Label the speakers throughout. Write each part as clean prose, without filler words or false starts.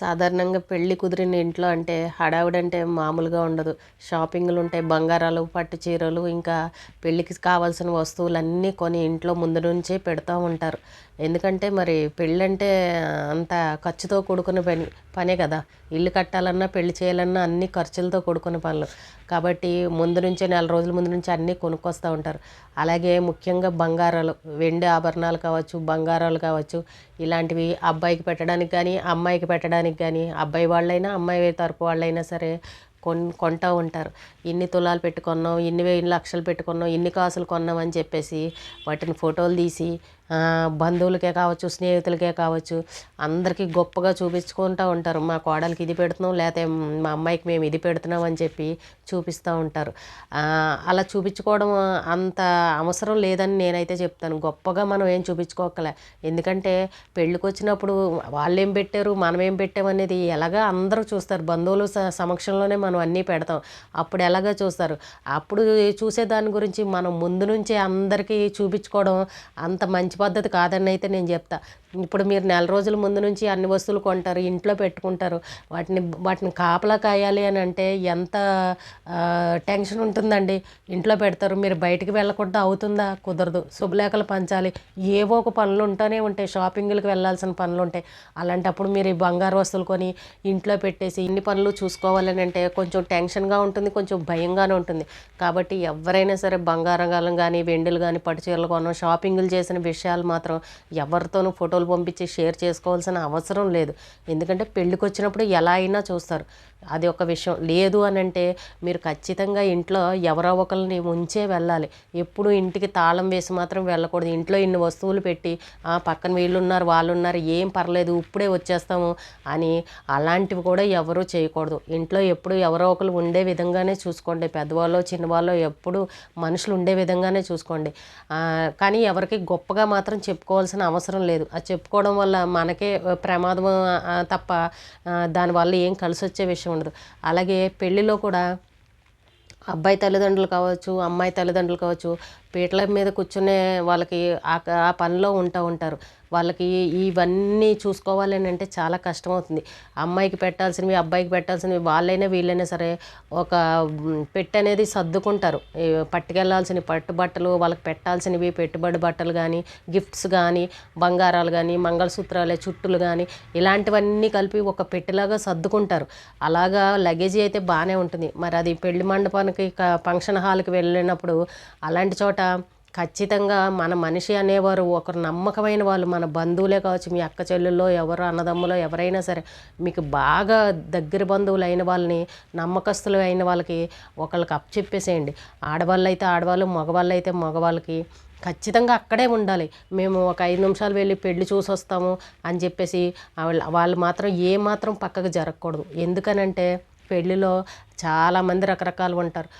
Speaker 1: సాధారణంగా పెళ్లి కుదిరిన ఇంట్లో అంటే హడావిడంటే మామూలుగా ఉండదు. షాపింగ్లు ఉంటాయి, బంగారాలు, పట్టు చీరలు, ఇంకా పెళ్ళికి కావాల్సిన వస్తువులన్నీ కొని ఇంట్లో ముందు నుంచే పెడతా ఉంటారు. ఎందుకంటే మరి పెళ్ళంటే అంత ఖర్చుతో కూడుకున్న పనే కదా. ఇల్లు కట్టాలన్నా పెళ్లి చేయాలన్నా అన్ని ఖర్చులతో కూడుకున్న పనులు కాబట్టి ముందు నుంచే నెల రోజుల ముందు నుంచి అన్నీ కొనుక్కొస్తూ ఉంటారు. అలాగే ముఖ్యంగా బంగారాలు, వెండి ఆభరణాలు కావచ్చు, బంగారాలు కావచ్చు, ఇలాంటివి అబ్బాయికి పెట్టడానికి కానీ అమ్మాయికి పెట్టడానికి కానీ, అబ్బాయి వాళ్ళైనా అమ్మాయి తరపు వాళ్ళైనా సరే కొంటూ ఉంటారు. ఇన్ని తులాలు పెట్టుకున్నాం, ఇన్ని వేల లక్షలు పెట్టుకున్నాం, ఇన్ని కాసులు కొన్నాం అని చెప్పేసి వాటిని ఫోటోలు తీసి బంధువులకే కావచ్చు, స్నేహితులకే కావచ్చు, అందరికీ గొప్పగా చూపించుకుంటూ ఉంటారు. మా కోడలికి ఇది పెడుతున్నాం, లేకపోతే మా అమ్మాయికి మేము ఇది పెడుతున్నాం అని చెప్పి చూపిస్తూ ఉంటారు. అలా చూపించుకోవడం అంత అవసరం లేదని నేనైతే చెప్తాను. గొప్పగా మనం ఏం చూపించుకోకలే. ఎందుకంటే పెళ్ళికి వచ్చినప్పుడు వాళ్ళేం పెట్టారు, మనం ఏం పెట్టామనేది ఎలాగా అందరూ చూస్తారు. బంధువులు సమక్షంలోనే మనం అన్నీ పెడతాం. అప్పుడు ఎలాగా చూస్తారు. అప్పుడు చూసే దాని గురించి మనం ముందు నుంచే అందరికీ చూపించుకోవడం అంత మంచి పద్ధతి కాదని అయితే నేను చెప్తా. ఇప్పుడు మీరు నెల రోజుల ముందు నుంచి అన్ని వస్తువులు కొంటారు, ఇంట్లో పెట్టుకుంటారు. వాటిని కాపలా కాయాలి అని అంటే ఎంత టెన్షన్ ఉంటుందండి. ఇంట్లో పెడతారు, మీరు బయటికి వెళ్ళకుండా అవుతుందా? కుదరదు. శుభలేఖలు పంచాలి, ఏవో ఒక పనులు ఉంటూనే ఉంటాయి. షాపింగ్లకు వెళ్ళాల్సిన పనులు ఉంటాయి. అలాంటప్పుడు మీరు ఈ బంగారు వస్తువులు కొని ఇంట్లో పెట్టేసి ఇన్ని పనులు చూసుకోవాలని అంటే కొంచెం టెన్షన్గా ఉంటుంది, కొంచెం భయంగానే ఉంటుంది. కాబట్టి ఎవరైనా సరే బంగారం కానీ, వెండిలు కానీ, పట్టు చీరలు కొనడం, షాపింగ్లు చేసిన విషయాలు మాత్రం ఎవరితోనూ ఫోటోలు పంపించి షేర్ చేసుకోవాల్సిన అవసరం లేదు. ఎందుకంటే పెళ్ళికి వచ్చినప్పుడు ఎలా అయినా చూస్తారు. అది ఒక విషయం. లేదు అని అంటే మీరు ఖచ్చితంగా ఇంట్లో ఎవరో ఒకరిని ఉంచే వెళ్ళాలి. ఎప్పుడు ఇంటికి తాళం వేసి మాత్రం వెళ్ళకూడదు. ఇంట్లో ఇన్ని వస్తువులు పెట్టి పక్కన వీళ్ళున్నారు, వాళ్ళున్నారు, ఏం పర్లేదు ఇప్పుడే వచ్చేస్తాము అని అలాంటివి కూడా ఎవరూ చేయకూడదు. ఇంట్లో ఎప్పుడు ఎవరో ఒకరు ఉండే విధంగానే చూసుకోండి. పెద్దవాళ్ళు చిన్నవాళ్ళు ఎప్పుడు మనుషులు ఉండే విధంగానే చూసుకోండి. కానీ ఎవరికి గొప్పగా మాత్రం చెప్పుకోవాల్సిన అవసరం లేదు. అది చెప్పుకోవడం వల్ల మనకే ప్రమాదం తప్ప దానివల్ల ఏం కలిసి వచ్చే విషయం ఉండదు. అలాగే పెళ్ళిలో కూడా అబ్బాయి తల్లిదండ్రులు కావచ్చు, అమ్మాయి తల్లిదండ్రులు కావచ్చు, పీటల మీద కూర్చునే వాళ్ళకి ఆ పనిలో ఉంటారు. వాళ్ళకి ఇవన్నీ చూసుకోవాలని అంటే చాలా కష్టమవుతుంది. అమ్మాయికి పెట్టాల్సినవి, అబ్బాయికి పెట్టాల్సినవి వాళ్ళైనా వీళ్ళైనా సరే ఒక పెట్టి అనేది సర్దుకుంటారు. పట్టుకెళ్ళాల్సిన పట్టు బట్టలు, వాళ్ళకి పెట్టాల్సినవి పెట్టుబడి బట్టలు కానీ, గిఫ్ట్స్ కానీ, బంగారాలు కానీ, మంగళసూత్రాలు, చుట్టులు కానీ, ఇలాంటివన్నీ కలిపి ఒక పెట్టెలాగా సర్దుకుంటారు. అలాగా లగేజీ అయితే బాగానే ఉంటుంది. మరి అది పెళ్లి మండపానికి ఫంక్షన్ హాల్కి వెళ్ళినప్పుడు అలాంటి చోట ఖచ్చితంగా మన మనిషి అనేవారు ఒకరు నమ్మకమైన వాళ్ళు, మన బంధువులే కావచ్చు, మీ అక్క చెల్లెల్లో ఎవరు, అన్నదమ్ములో ఎవరైనా సరే, మీకు బాగా దగ్గర బంధువులు అయిన వాళ్ళని, నమ్మకస్తులు అయిన వాళ్ళకి ఒకళ్ళకి అప్పచెప్పేసేయండి. ఆడవాళ్ళు అయితే ఆడవాళ్ళు, మగవాళ్ళు అయితే మగవాళ్ళకి ఖచ్చితంగా అక్కడే ఉండాలి. మేము ఒక 5 నిమిషాలు వెళ్ళి పెళ్లి చూసి వస్తాము అని చెప్పేసి వాళ్ళు మాత్రం ఏమాత్రం పక్కకు జరగకూడదు. ఎందుకనంటే పెళ్ళిలో చాలామంది రకరకాలు ఉంటారు.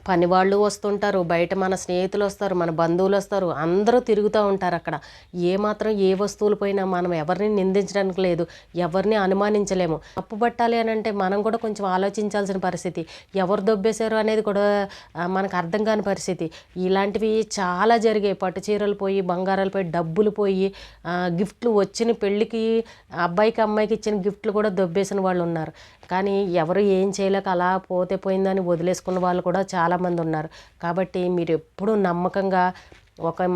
Speaker 1: పనివాళ్ళు వస్తుంటారు, బయట మన స్నేహితులు వస్తారు, మన బంధువులు వస్తారు, అందరూ తిరుగుతూ ఉంటారు అక్కడ. ఏమాత్రం ఏ వస్తువులు పోయినా మనం ఎవరిని నిందించడానికి లేదు, ఎవరిని అనుమానించలేము. తప్పు పట్టాలి అని అంటే మనం కూడా కొంచెం ఆలోచించాల్సిన పరిస్థితి. ఎవరు దొబ్బేశారు అనేది కూడా మనకు అర్థం కాని పరిస్థితి. ఇలాంటివి చాలా జరిగాయి. పట్టు చీరలు పోయి, బంగారాలు పోయి, డబ్బులు పోయి, గిఫ్ట్లు వచ్చిన పెళ్ళికి అబ్బాయికి అమ్మాయికి ఇచ్చిన గిఫ్ట్లు కూడా దొబ్బేసిన వాళ్ళు ఉన్నారు. కానీ ఎవరు ఏం చేయలేక అలా పోతే పోయిందని వదిలేసుకున్న వాళ్ళు కూడా చాలామంది ఉన్నారు. కాబట్టి మీరు ఎప్పుడూ నమ్మకంగా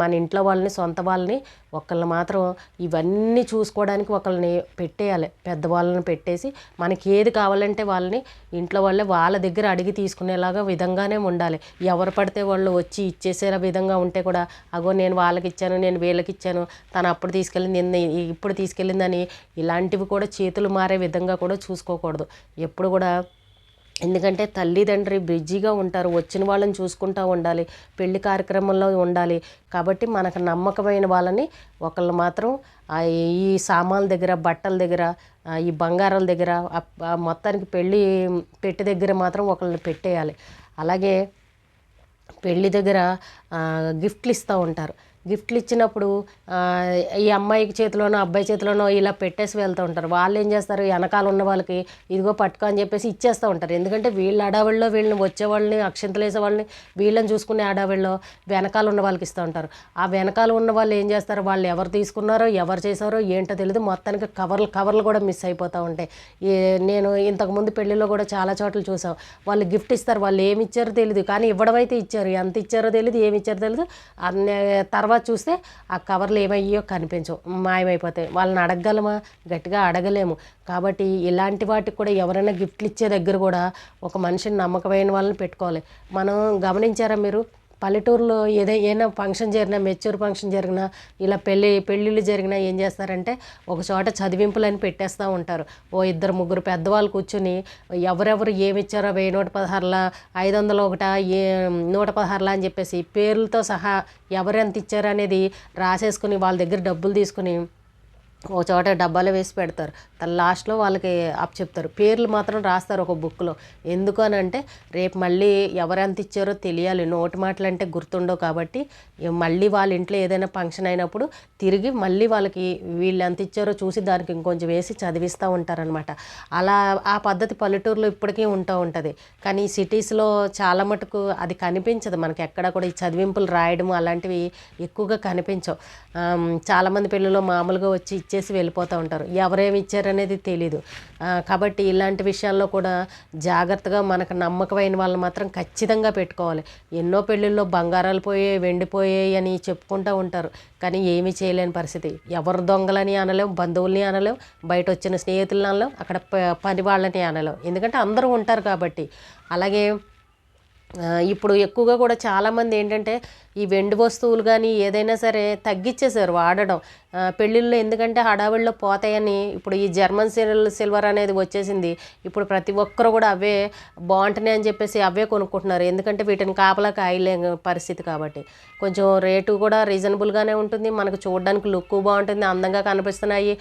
Speaker 1: మన ఇంట్లో వాళ్ళని, సొంత వాళ్ళని ఒకళ్ళని మాత్రం ఇవన్నీ చూసుకోవడానికి ఒకళ్ళని పెట్టేయాలి. పెద్దవాళ్ళని పెట్టేసి మనకి ఏది కావాలంటే వాళ్ళని ఇంట్లో వాళ్ళే వాళ్ళ దగ్గర అడిగి తీసుకునేలాగా విధంగానే ఉండాలి. ఎవరు పడితే వాళ్ళు వచ్చి ఇచ్చేసే విధంగా ఉంటే కూడా అగో నేను వాళ్ళకి ఇచ్చాను, నేను వీళ్ళకి ఇచ్చాను, తను అప్పుడు తీసుకెళ్ళింది ఇప్పుడు తీసుకెళ్ళిందని ఇలాంటివి కూడా చేతులు మారే విధంగా కూడా చూసుకోకూడదు ఎప్పుడు కూడా. ఎందుకంటే తల్లిదండ్రి బిజీగా ఉంటారు, వచ్చిన వాళ్ళని చూసుకుంటూ ఉండాలి, పెళ్లి కార్యక్రమంలో ఉండాలి. కాబట్టి మనకు నమ్మకమైన వాళ్ళని ఒకళ్ళు మాత్రం ఈ సామాన్ల దగ్గర, బట్టల దగ్గర, ఈ బంగారాల దగ్గర, మొత్తానికి పెళ్ళి పెట్టి దగ్గర మాత్రం ఒకళ్ళని పెట్టేయాలి. అలాగే పెళ్ళి దగ్గర గిఫ్ట్లు ఇస్తూ ఉంటారు. గిఫ్ట్లు ఇచ్చినప్పుడు ఈ అమ్మాయికి చేతిలోనో అబ్బాయి చేతిలోనో ఇలా పెట్టేసి వెళ్తూ ఉంటారు. వాళ్ళు ఏం చేస్తారు, వెనకాల ఉన్న వాళ్ళకి ఇదిగో పట్టుకో అని చెప్పేసి ఇచ్చేస్తూ ఉంటారు. ఎందుకంటే వీళ్ళ అడావిడిలో వీళ్ళని వచ్చేవాళ్ళని అక్షింతలు వేసే వాళ్ళని వీళ్ళని చూసుకునే అడావిడిలో వెనకాల ఉన్న వాళ్ళకి ఇస్తూ ఉంటారు. ఆ వెనకాల ఉన్న వాళ్ళు ఏం చేస్తారు, వాళ్ళు ఎవరు తీసుకున్నారో ఎవరు చేశారో ఏంటో తెలియదు, మొత్తానికి కవర్లు కూడా మిస్ అయిపోతూ ఉంటాయి. నేను ఇంతకుముందు పెళ్ళిలో కూడా చాలా చోట్ల చూసాం, వాళ్ళు గిఫ్ట్ ఇస్తారు, వాళ్ళు ఏమి ఇచ్చారో తెలియదు, కానీ ఇవ్వడం అయితే ఇచ్చారు, ఎంత ఇచ్చారో తెలియదు, ఏమి ఇచ్చారో తెలియదు. అన్నీ తర్వాత చూస్తే ఆ కవర్లు ఏమయ్యో కనిపించవు, మాయమైపోతాయి. వాళ్ళని అడగగలమా, గట్టిగా అడగలేము. కాబట్టి ఇలాంటి వాటికి కూడా ఎవరైనా గిఫ్ట్లు ఇచ్చే దగ్గర కూడా ఒక మనిషిని నమ్మకమైన వాళ్ళని పెట్టుకోవాలి. మనం గమనించారా మీరు, పల్లెటూరులో ఏదైనా ఫంక్షన్ జరిగినా, మెచ్యూర్ ఫంక్షన్ జరిగినా, ఇలా పెళ్ళిళ్ళు జరిగినా ఏం చేస్తారంటే ఒక చోట చదివింపులని పెట్టేస్తూ ఉంటారు. ఓ 2-3 పెద్దవాళ్ళు కూర్చుని ఎవరెవరు ఏమి ఇచ్చారో 1000, 116, 500 116 అని చెప్పేసి పేర్లతో సహా ఎవరెంత ఇచ్చారో అనేది రాసేసుకుని వాళ్ళ దగ్గర డబ్బులు తీసుకుని ఒక చోట డబ్బాలో వేసి పెడతారు. లాస్ట్లో వాళ్ళకి చెప్తారు, పేర్లు మాత్రం రాస్తారు ఒక బుక్లో. ఎందుకు అని అంటే రేపు మళ్ళీ ఎవరెంత ఇచ్చారో తెలియాలి. నోటి మాటలు అంటే గుర్తుండవు కాబట్టి మళ్ళీ వాళ్ళ ఇంట్లో ఏదైనా ఫంక్షన్ అయినప్పుడు తిరిగి మళ్ళీ వాళ్ళకి వీళ్ళు ఎంత ఇచ్చారో చూసి దానికి ఇంకొంచెం వేసి చదివిస్తూ ఉంటారనమాట. అలా ఆ పద్ధతి పల్లెటూరులో ఇప్పటికీ ఉంటూ ఉంటుంది. కానీ ఈ సిటీస్లో చాలా మటుకు అది కనిపించదు మనకి. ఎక్కడ కూడా ఈ చదివింపులు రాయడం అలాంటివి ఎక్కువగా కనిపించవు. చాలామంది పిల్లలు మామూలుగా వచ్చి ఇచ్చేసి వెళ్ళిపోతూ ఉంటారు, ఎవరేమి ఇచ్చారనేది తెలీదు. కాబట్టి ఇలాంటి విషయాల్లో కూడా జాగ్రత్తగా మనకు నమ్మకమైన వాళ్ళని మాత్రం ఖచ్చితంగా పెట్టుకోవాలి. ఎన్నో పెళ్ళిళ్ళలో బంగారాలు పోయాయి, వెండిపోయాయి అని చెప్పుకుంటూ ఉంటారు, కానీ ఏమీ చేయలేని పరిస్థితి. ఎవరు దొంగలని అనలేం, బంధువుల్ని అనలేం, బయట వచ్చిన స్నేహితులని అనలేం, అక్కడ పని వాళ్ళని అనలేం, ఎందుకంటే అందరూ ఉంటారు కాబట్టి. అలాగే ఇప్పుడు ఎక్కువగా కూడా చాలామంది ఏంటంటే ఈ వెండి వస్తువులు కానీ ఏదైనా సరే తగ్గించేశారు వాడడం పెళ్ళిళ్ళు. ఎందుకంటే హడావిడిలో పోతాయని ఇప్పుడు ఈ జర్మన్ సిల్వర్ అనేది వచ్చేసింది. ఇప్పుడు ప్రతి ఒక్కరు కూడా అవే బాగుంటున్నాయి అని చెప్పేసి అవే కొనుక్కుంటున్నారు. ఎందుకంటే వీటిని కాపలా కాయలే పరిస్థితి కాబట్టి. కొంచెం రేటు కూడా రీజనబుల్గానే ఉంటుంది, మనకు చూడడానికి లుక్ బాగుంటుంది, అందంగా కనిపిస్తున్నాయి,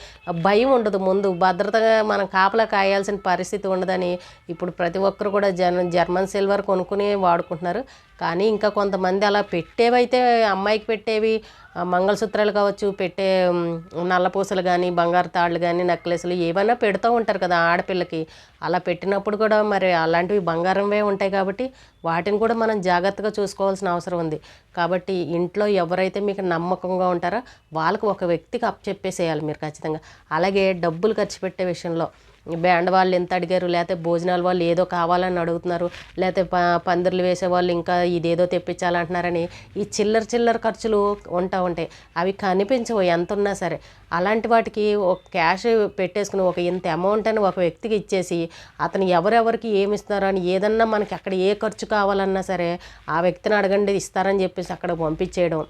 Speaker 1: భయం ఉండదు. ముందు భద్రతగా మనం కాపలా కాయాల్సిన పరిస్థితి ఉండదని ఇప్పుడు ప్రతి ఒక్కరు కూడా జర్మన్ సిల్వర్ కొనుక్కుని వాడుకుంటున్నారు. కానీ ఇంకా కొంతమంది అలా పెట్టేవైతే అమ్మాయికి పెట్టేవి మంగళసూత్రాలు కావచ్చు, పెట్టే నల్లపూసలు కానీ బంగారు తాళ్ళు కానీ నెక్లెస్లు ఏమైనా పెడుతూ ఉంటారు కదా ఆడపిల్లకి. అలా పెట్టినప్పుడు కూడా మరి అలాంటివి బంగారంవే ఉంటాయి కాబట్టి వాటిని కూడా మనం జాగ్రత్తగా చూసుకోవాల్సిన అవసరం ఉంది. కాబట్టి ఇంట్లో ఎవరైతే మీకు నమ్మకంగా ఉంటారో వాళ్ళకు ఒక వ్యక్తికి అప్పచెప్పేసేయాలి మీరు ఖచ్చితంగా. అలాగే డబ్బులు ఖర్చు పెట్టే విషయంలో బ్యాండ్ వాళ్ళు ఎంత అడిగారు, లేకపోతే భోజనాల వాళ్ళు ఏదో కావాలని అడుగుతున్నారు, లేకపోతే పందిర్లు వేసేవాళ్ళు ఇంకా ఇదేదో తెప్పించాలంటున్నారని ఈ చిల్లర ఖర్చులు ఉంటాయి. అవి కనిపించవు ఎంత ఉన్నా సరే. అలాంటి వాటికి ఒక క్యాష్ పెట్టేసుకుని ఒక ఇంత అమౌంట్ అని ఒక వ్యక్తికి ఇచ్చేసి అతను ఎవరెవరికి ఏమి ఇస్తున్నారో అని ఏదన్నా మనకి అక్కడ ఏ ఖర్చు కావాలన్నా సరే ఆ వ్యక్తిని అడగండి ఇస్తారని చెప్పేసి అక్కడ పంపించేయడం,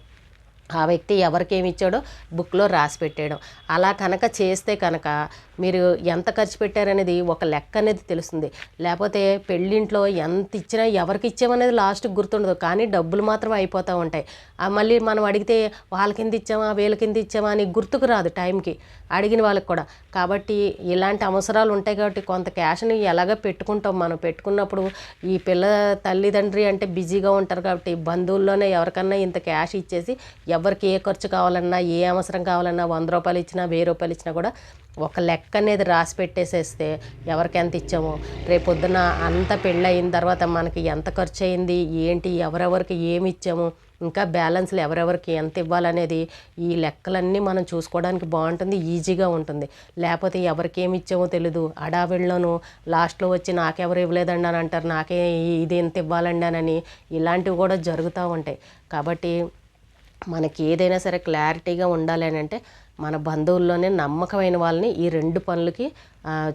Speaker 1: ఆ వ్యక్తి ఎవరికి ఏమి ఇచ్చాడో బుక్లో రాసి పెట్టేయడం. అలా కనుక చేస్తే కనుక మీరు ఎంత ఖర్చు పెట్టారనేది ఒక లెక్క అనేది తెలుస్తుంది. లేకపోతే పెళ్ళింట్లో ఎంత ఇచ్చినా ఎవరికి ఇచ్చామనేది లాస్ట్కి గుర్తుండదు, కానీ డబ్బులు మాత్రం అయిపోతూ ఉంటాయి. మళ్ళీ మనం అడిగితే వాళ్ళ కింద ఇచ్చామా వీళ్ళ కింద ఇచ్చామా అని గుర్తుకు రాదు టైంకి అడిగిన వాళ్ళకి కూడా. కాబట్టి ఇలాంటి అవసరాలు ఉంటాయి కాబట్టి కొంత క్యాష్ని ఎలాగ పెట్టుకుంటాం. మనం పెట్టుకున్నప్పుడు ఈ పిల్ల తల్లిదండ్రి అంటే బిజీగా ఉంటారు కాబట్టి బంధువుల్లోనే ఎవరికన్నా ఇంత క్యాష్ ఇచ్చేసి ఎవరికి ఏ ఖర్చు కావాలన్నా ఏ అవసరం కావాలన్నా 100 రూపాయలు ఇచ్చినా 1000 రూపాయలు ఇచ్చినా కూడా ఒక లెక్క అనేది రాసి పెట్టేసేస్తే ఎవరికి ఎంత ఇచ్చామో రేపొద్దున అంత పెళ్ళి అయిన తర్వాత మనకి ఎంత ఖర్చు అయింది ఏంటి, ఎవరెవరికి ఏమి ఇచ్చాము, ఇంకా బ్యాలెన్స్లు ఎవరెవరికి ఎంత ఇవ్వాలనేది ఈ లెక్కలన్నీ మనం చూసుకోవడానికి బాగుంటుంది, ఈజీగా ఉంటుంది. లేకపోతే ఎవరికి ఏమి ఇచ్చామో తెలీదు, అడావిడిలోనూ లాస్ట్లో వచ్చి నాకెవరు ఇవ్వలేదండి అని అంటారు, నాకే ఇది ఎంత ఇవ్వాలండి అని ఇలాంటివి కూడా జరుగుతూ ఉంటాయి. కాబట్టి మనకి ఏదైనా సరే క్లారిటీగా ఉండాలి అని అంటే మన బంధువుల్లోనే నమ్మకమైన వాళ్ళని ఈ 2 పనులకి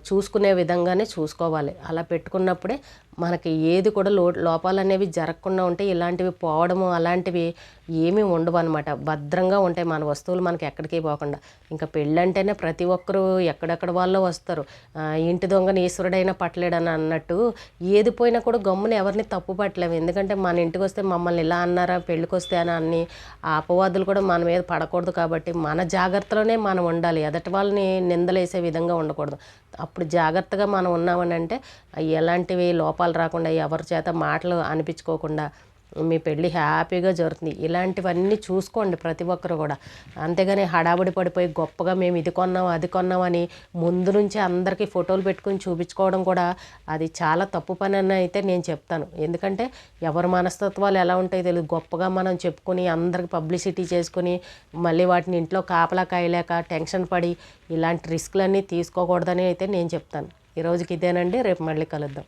Speaker 1: చూసుకునే విధంగానే చూసుకోవాలి. అలా పెట్టుకున్నప్పుడే మనకి ఏది కూడా లోపాలు అనేవి జరగకుండా ఉంటాయి. ఇలాంటివి పోవడము అలాంటివి ఏమీ ఉండవు అనమాట. భద్రంగా ఉంటాయి మన వస్తువులు మనకి ఎక్కడికి పోకుండా. ఇంకా పెళ్ళంటేనే ప్రతి ఒక్కరూ ఎక్కడెక్కడ వాళ్ళు వస్తారు. ఇంటి దొంగని ఈశ్వరుడైనా పట్టలేడని అన్నట్టు ఏది పోయినా కూడా గమ్మున ఎవరిని తప్పు పట్టలేము. ఎందుకంటే మన ఇంటికి వస్తే మమ్మల్ని ఇలా అన్నారా పెళ్ళికి వస్తే అని అన్ని ఆ అపవాదులు కూడా మన మీద పడకూడదు. కాబట్టి మన జాగ్రత్తలోనే మనం ఉండాలి, ఎదటి వాళ్ళని నిందలేసే విధంగా ఉండకూడదు. అప్పుడు జాగ్రత్తగా మనం ఉన్నామని అంటే ఎలాంటివి లోపాలు రాకుండా ఎవరి చేత మాటలు అనిపించుకోకుండా మీ పెళ్ళి హ్యాపీగా జరుగుతుంది. ఇలాంటివన్నీ చూసుకోండి ప్రతి ఒక్కరు కూడా. అంతేగాని హడావుడి పడిపోయి గొప్పగా మేము ఇది కొన్నాం అది కొన్నాం అని ముందు నుంచే అందరికీ ఫోటోలు పెట్టుకుని చూపించుకోవడం కూడా అది చాలా తప్పు పని అని అయితే నేను చెప్తాను. ఎందుకంటే ఎవరి మనస్తత్వాలు ఎలా ఉంటాయో తెలియదు. గొప్పగా మనం చెప్పుకొని అందరికి పబ్లిసిటీ చేసుకుని మళ్ళీ వాటిని ఇంట్లో కాపలా కాయలేక టెన్షన్ పడి ఇలాంటి రిస్క్లన్నీ తీసుకోకూడదని అయితే నేను చెప్తాను. ఈరోజుకి ఇదేనండి. రేపు మళ్ళీ కలుద్దాం.